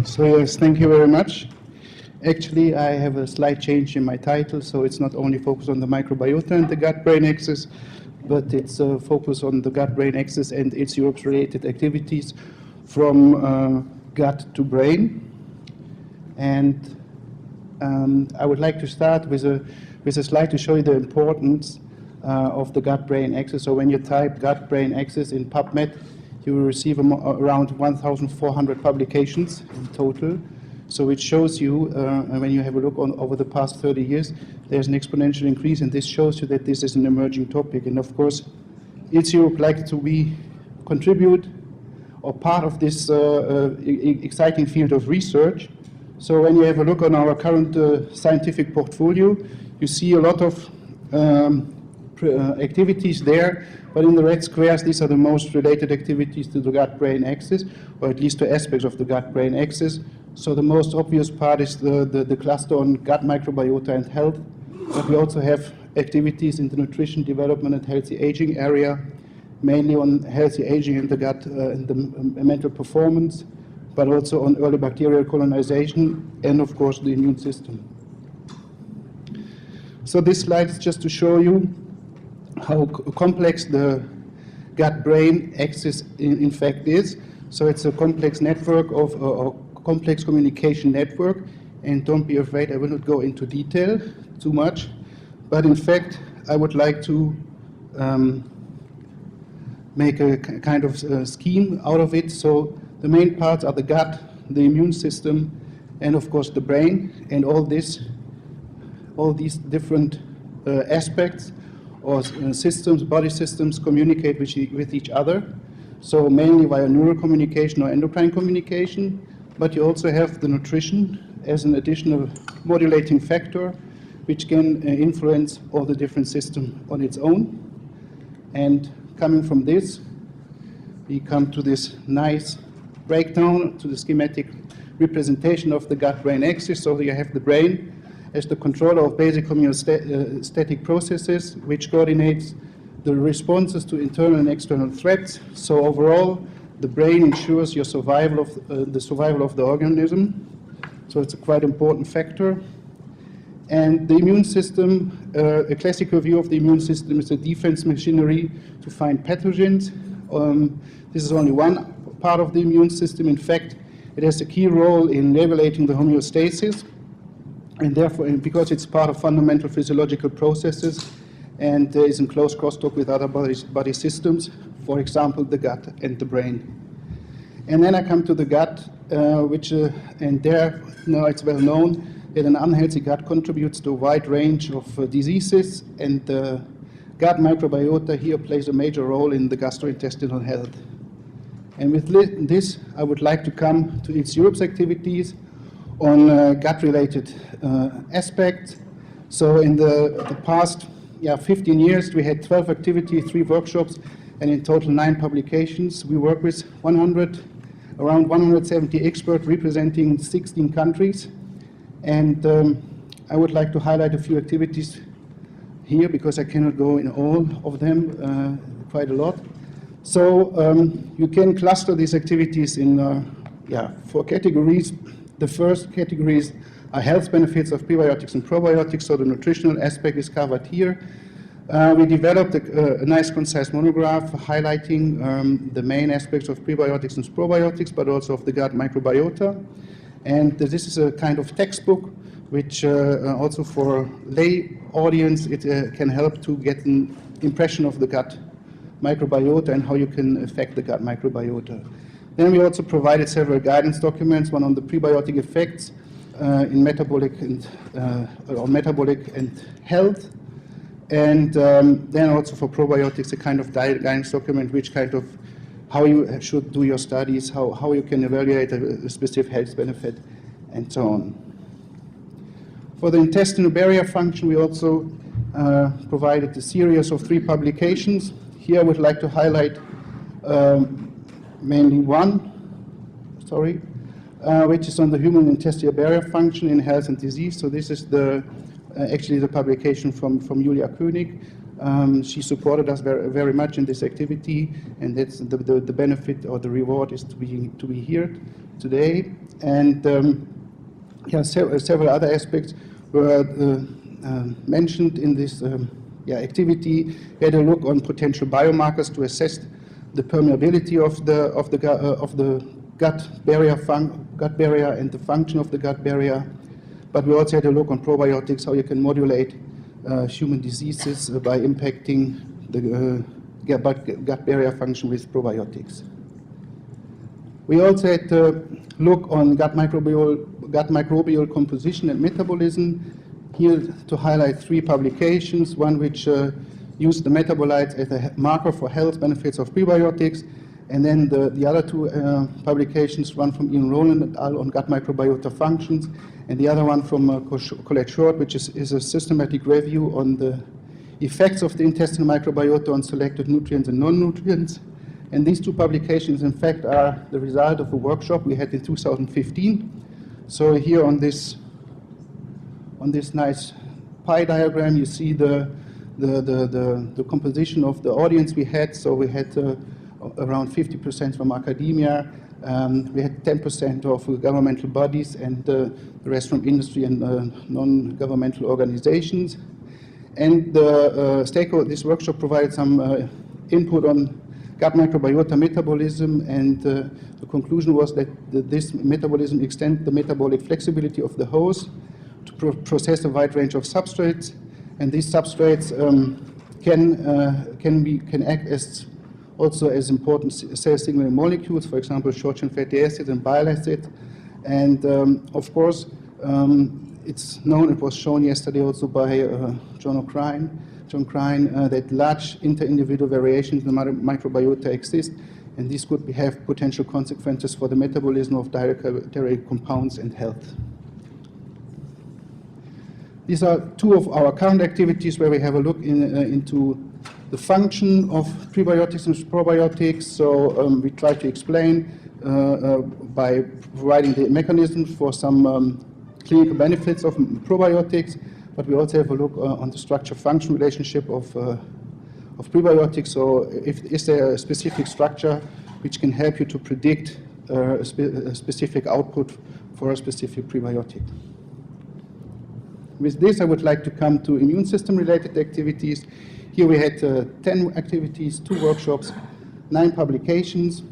So yes, thank you very much. Actually, I have a slight change in my title, so it's not only focused on the microbiota and the gut-brain axis, but it's a focus on the gut-brain axis and its Europe-related activities from gut to brain. And I would like to start with a slide to show you the importance of the gut-brain axis. So when you type gut-brain axis in PubMed, you will receive around 1,400 publications in total. So it shows you, when you have a look on over the past 30 years, there's an exponential increase, and this shows you that this is an emerging topic. And of course, ILSI Europe like to contribute or part of this exciting field of research. So when you have a look on our current scientific portfolio, you see a lot of activities there, but in the red squares, these are the most related activities to the gut-brain axis, or at least to aspects of the gut-brain axis. So the most obvious part is the cluster on gut microbiota and health, but we also have activities in the nutrition, development, and healthy aging area, mainly on healthy aging in the gut and the mental performance, but also on early bacterial colonization, and of course the immune system. So this slide is just to show you how complex the gut-brain axis in fact is. So it's a complex network of complex communication network, and don't be afraid, I will not go into detail too much, but in fact I would like to make a kind of scheme out of it. So the main parts are the gut, the immune system, and of course the brain, and all these different aspects or systems, body systems, communicate with each other. So mainly via neural communication or endocrine communication, but you also have the nutrition as an additional modulating factor, which can influence all the different systems on its own. And coming from this, we come to this nice breakdown, to the schematic representation of the gut-brain axis. So you have the brain as the controller of basic homeostatic processes, which coordinates the responses to internal and external threats. So overall, the brain ensures your survival of the survival of the organism. So it's a quite important factor. And the immune system, a classical view of the immune system is a defense machinery to find pathogens. This is only one part of the immune system. In fact, it has a key role in regulating the homeostasis, and therefore, because it's part of fundamental physiological processes and is in close crosstalk with other body systems, for example, the gut and the brain. And then I come to the gut, and there, now it's well known that an unhealthy gut contributes to a wide range of diseases, and the gut microbiota here plays a major role in the gastrointestinal health. And with this, I would like to come to ILSI Europe's activities on gut-related aspects. So in the past 15 years, we had 12 activities, 3 workshops, and in total 9 publications. We work with around 170 experts representing 16 countries. And I would like to highlight a few activities here because I cannot go in all of them, quite a lot. So you can cluster these activities in 4 categories. The first categories are health benefits of prebiotics and probiotics, so the nutritional aspect is covered here. We developed a nice concise monograph highlighting the main aspects of prebiotics and probiotics, but also of the gut microbiota. And this is a kind of textbook which also for lay audience, it can help to get an impression of the gut microbiota and how you can affect the gut microbiota. Then we also provided several guidance documents, one on the prebiotic effects in metabolic and health, and then also for probiotics a kind of guidance document which kind of how you should do your studies, how you can evaluate a specific health benefit, and so on. For the intestinal barrier function, we also provided a series of 3 publications. Here I would like to highlight mainly one, which is on the human intestinal barrier function in health and disease. So this is actually the publication from Julia König. She supported us very much in this activity, and that's the benefit or the reward is to be here today. And yeah, several other aspects were mentioned in this activity. We had a look on potential biomarkers to assess the permeability of the gut barrier and the function of the gut barrier. But we also had a look on probiotics, how you can modulate human diseases by impacting the gut barrier function with probiotics. We also had a look on gut microbial composition and metabolism. Here to highlight 3 publications, one which used the metabolites as a marker for health benefits of prebiotics, and then the other 2 publications, one from Ian Rowland et al. On gut microbiota functions, and the other one from Colette Short, which is a systematic review on the effects of the intestinal microbiota on selected nutrients and non-nutrients. And these 2 publications, in fact, are the result of a workshop we had in 2015. So here on this nice pie diagram, you see the composition of the audience we had. So we had around 50% from academia. We had 10% of governmental bodies, and the rest from industry and non-governmental organizations. And this workshop provided some input on gut microbiota metabolism, and the conclusion was that this metabolism extends the metabolic flexibility of the host to process a wide range of substrates, and these substrates can act as also as important cell signaling molecules, for example, short-chain fatty acids and bile acids. And of course, it's known, it was shown yesterday also by John Crine, that large inter-individual variations in the microbiota exist, and these could have potential consequences for the metabolism of dietary compounds and health. These are 2 of our current activities where we have a look into the function of prebiotics and probiotics. So we try to explain by providing the mechanisms for some clinical benefits of probiotics, but we also have a look on the structure-function relationship of prebiotics. So is there a specific structure which can help you to predict a specific output for a specific prebiotic? With this, I would like to come to immune system-related activities. Here we had 10 activities, 2 workshops, 9 publications,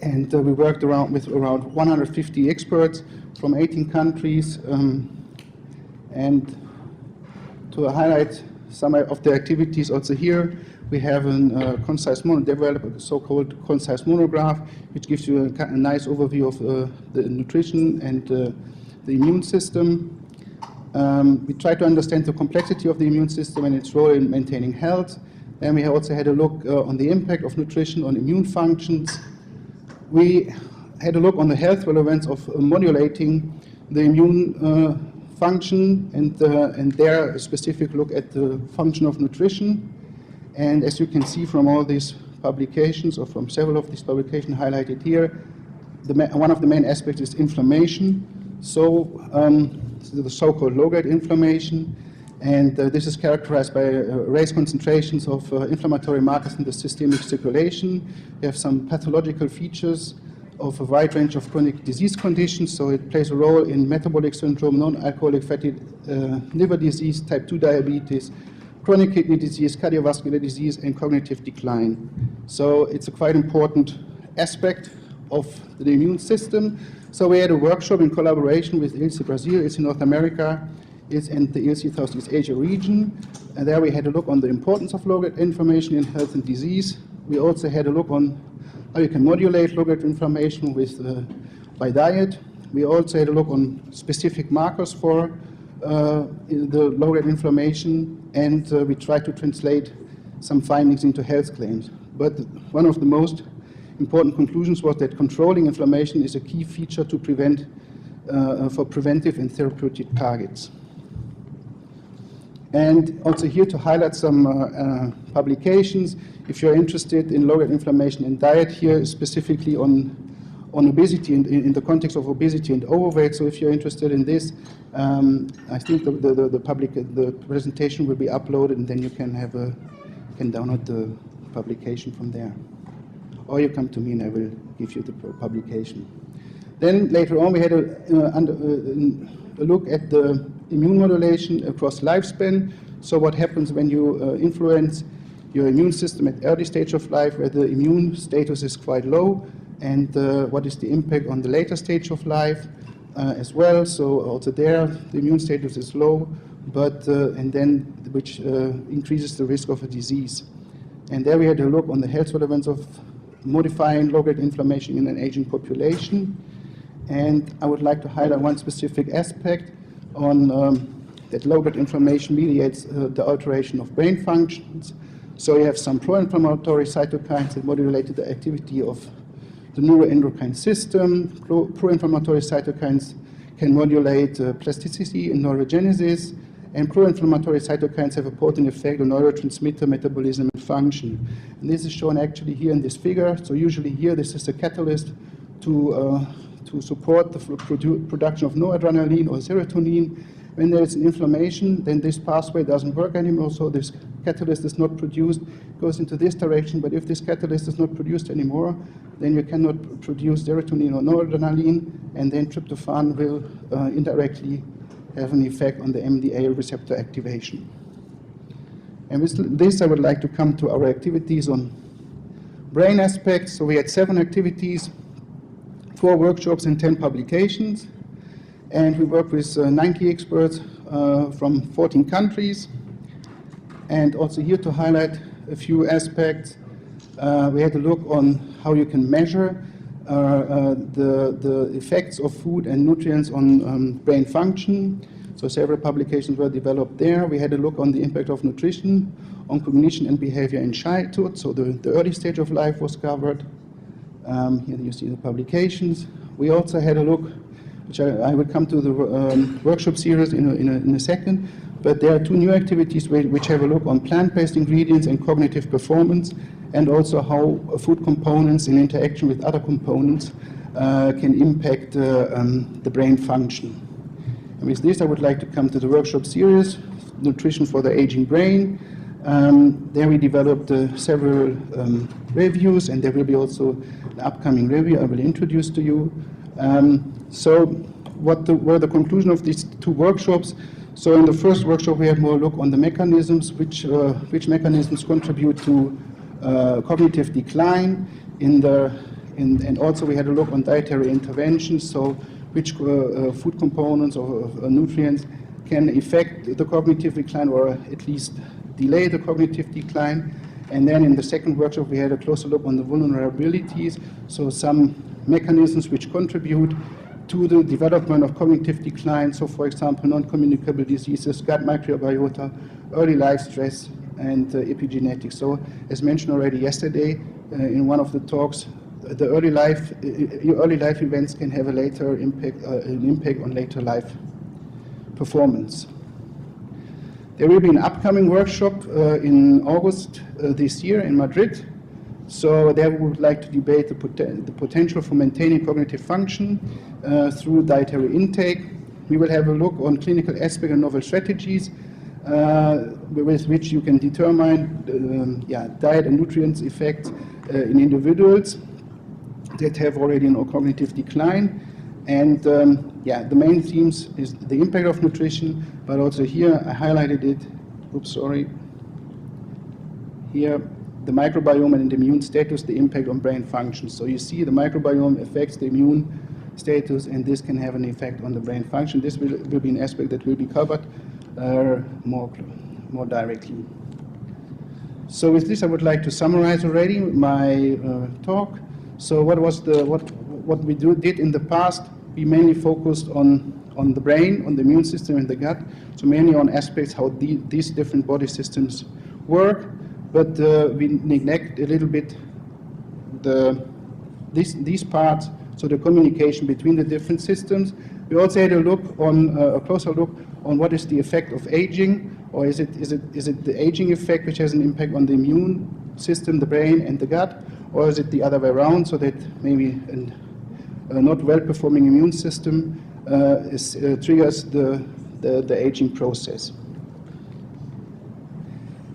and we worked with around 150 experts from 18 countries. And to highlight some of the activities also here, we have developed a so-called concise monograph, which gives you a nice overview of the nutrition and the immune system. We try to understand the complexity of the immune system and its role in maintaining health. And we also had a look on the impact of nutrition on immune functions. We had a look on the health relevance of modulating the immune function, and there a specific look at the function of nutrition. And as you can see from all these publications, or from several of these publications highlighted here, one of the main aspects is inflammation. So the so-called low-grade inflammation, and this is characterized by raised concentrations of inflammatory markers in the systemic circulation. We have some pathological features of a wide range of chronic disease conditions, so it plays a role in metabolic syndrome, non-alcoholic fatty liver disease, type 2 diabetes, chronic kidney disease, cardiovascular disease, and cognitive decline. So it's a quite important aspect of the immune system. So we had a workshop in collaboration with ILSI Brazil, ILSI North America, and the ILSI Southeast Asia region. And there we had a look on the importance of low-grade inflammation in health and disease. We also had a look on how you can modulate low-grade inflammation by diet. We also had a look on specific markers for the low-grade inflammation, and we tried to translate some findings into health claims. But one of the most important conclusions was that controlling inflammation is a key feature to prevent for preventive and therapeutic targets. And also here to highlight some publications. If you're interested in low-grade inflammation in diet, here specifically on obesity, in the context of obesity and overweight. So if you're interested in this, I think the presentation will be uploaded, and then you can download the publication from there. Or you come to me and I will give you the publication. Then later on we had a look at the immune modulation across lifespan. So what happens when you influence your immune system at early stage of life where the immune status is quite low, and what is the impact on the later stage of life as well. So also there the immune status is low, but and then which increases the risk of a disease. And there we had a look on the health relevance of modifying low-grade inflammation in an aging population. And I would like to highlight one specific aspect on that low-grade inflammation mediates the alteration of brain functions. So you have some pro-inflammatory cytokines that modulate the activity of the neuroendocrine system. Pro-inflammatory cytokines can modulate plasticity and neurogenesis, and pro-inflammatory cytokines have a potent effect on neurotransmitter metabolism and function. And this is shown actually here in this figure. So usually here this is a catalyst to support the production of noradrenaline or serotonin. When there is an inflammation, then this pathway doesn't work anymore, so this catalyst is not produced, goes into this direction. But if this catalyst is not produced anymore, then you cannot produce serotonin or noradrenaline, and then tryptophan will indirectly have an effect on the MDA receptor activation. And with this, I would like to come to our activities on brain aspects. So we had 7 activities, 4 workshops and 10 publications. And we worked with 90 experts from 14 countries. And also here to highlight a few aspects, we had a look on how you can measure the effects of food and nutrients on brain function. So several publications were developed there. We had a look on the impact of nutrition on cognition and behavior in childhood. So the early stage of life was covered. Here you see the publications. We also had a look, which I will come to the workshop series in a second, but there are 2 new activities which have a look on plant-based ingredients and cognitive performance, and also how food components in interaction with other components can impact the brain function. And with this, I would like to come to the workshop series, Nutrition for the Aging Brain. There we developed several reviews, and there will be also an upcoming review I will introduce to you. So what were the conclusion of these 2 workshops? So in the first workshop, we had more look on the mechanisms, which mechanisms contribute to cognitive decline, and also we had a look on dietary interventions, so which food components or nutrients can affect the cognitive decline or at least delay the cognitive decline. And then in the second workshop, we had a closer look on the vulnerabilities, so some mechanisms which contribute to the development of cognitive decline. So for example, non-communicable diseases, gut microbiota, early life stress, and epigenetics. So as mentioned already yesterday in one of the talks, the early life events can have a later impact, an impact on later life performance. There will be an upcoming workshop in August this year in Madrid. So there we would like to debate the potential for maintaining cognitive function through dietary intake. We will have a look on clinical aspect and novel strategies with which you can determine diet and nutrients effects in individuals that have already no cognitive decline. And the main themes is the impact of nutrition, but also here I highlighted it, here, the microbiome and the immune status, the impact on brain function. So you see the microbiome affects the immune status, and this can have an effect on the brain function. This will be an aspect that will be covered more directly. So with this, I would like to summarize already my talk. So what we did in the past, we mainly focused on the brain, on the immune system and the gut, so mainly on aspects how these different body systems work, but we neglect a little bit these parts, so the communication between the different systems. We also had a closer look on what is the effect of aging, or is it the aging effect which has an impact on the immune system, the brain and the gut, or is it the other way around, so that maybe a not well-performing immune system triggers the aging process.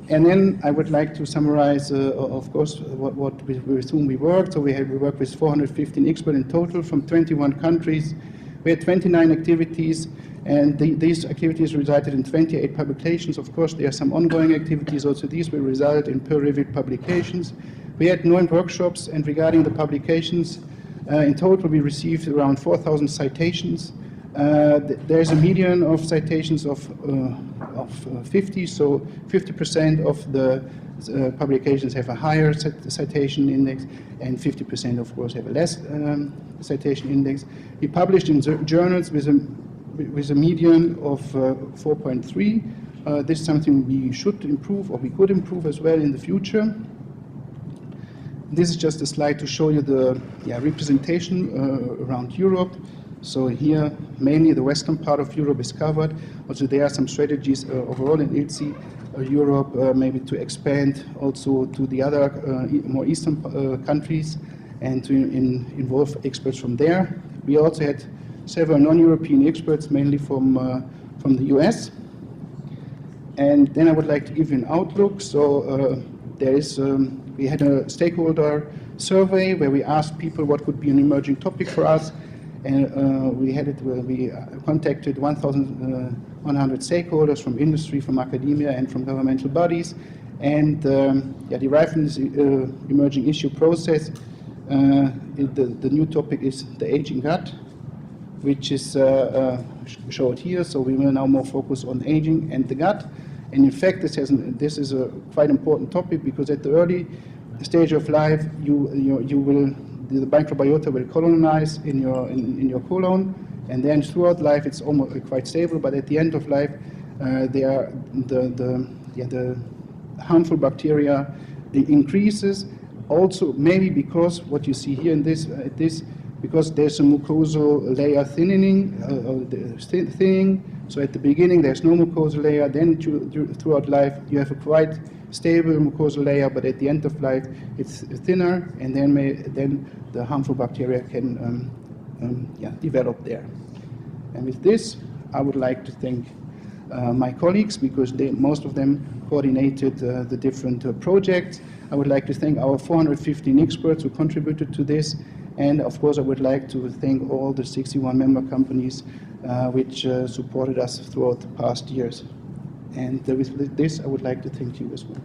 And then I would like to summarize, of course, with whom we worked. So we worked with 415 experts in total from 21 countries. We had 29 activities, and these activities resulted in 28 publications. Of course, there are some ongoing activities. Also, these will result in peer-reviewed publications. We had 9 workshops, and regarding the publications, in total we received around 4,000 citations. There's a median of citations of 50, so 50% of the publications have a higher citation index, and 50% of course have a less citation index. We published in journals with a median of 4.3. This is something we should improve, or we could improve as well in the future. This is just a slide to show you the representation around Europe. So here, mainly the western part of Europe is covered. Also, there are some strategies overall in ILSI Europe, maybe to expand also to the other more eastern countries and to involve experts from there. We also had several non-European experts, mainly from the US. And then I would like to give you an outlook. So we had a stakeholder survey where we asked people what could be an emerging topic for us. And we contacted 1,100 stakeholders from industry, from academia, and from governmental bodies. And derived from this emerging issue process, the new topic is the aging gut, which is showed here. So we will now more focus on aging and the gut. And in fact, this is a quite important topic, because at the early stage of life, the microbiota will colonize in your colon, and then throughout life it's almost quite stable. But at the end of life, the harmful bacteria increases. Also, maybe because what you see here in this, because there's a mucosal layer thinning. So at the beginning there's no mucosal layer. Then throughout life you have a quite stable mucosal layer, but at the end of life it's thinner, and then the harmful bacteria can develop there. And with this, I would like to thank my colleagues, because most of them coordinated the different projects. I would like to thank our 415 experts who contributed to this, and of course I would like to thank all the 61 member companies which supported us throughout the past years. And with this, I would like to thank you as well.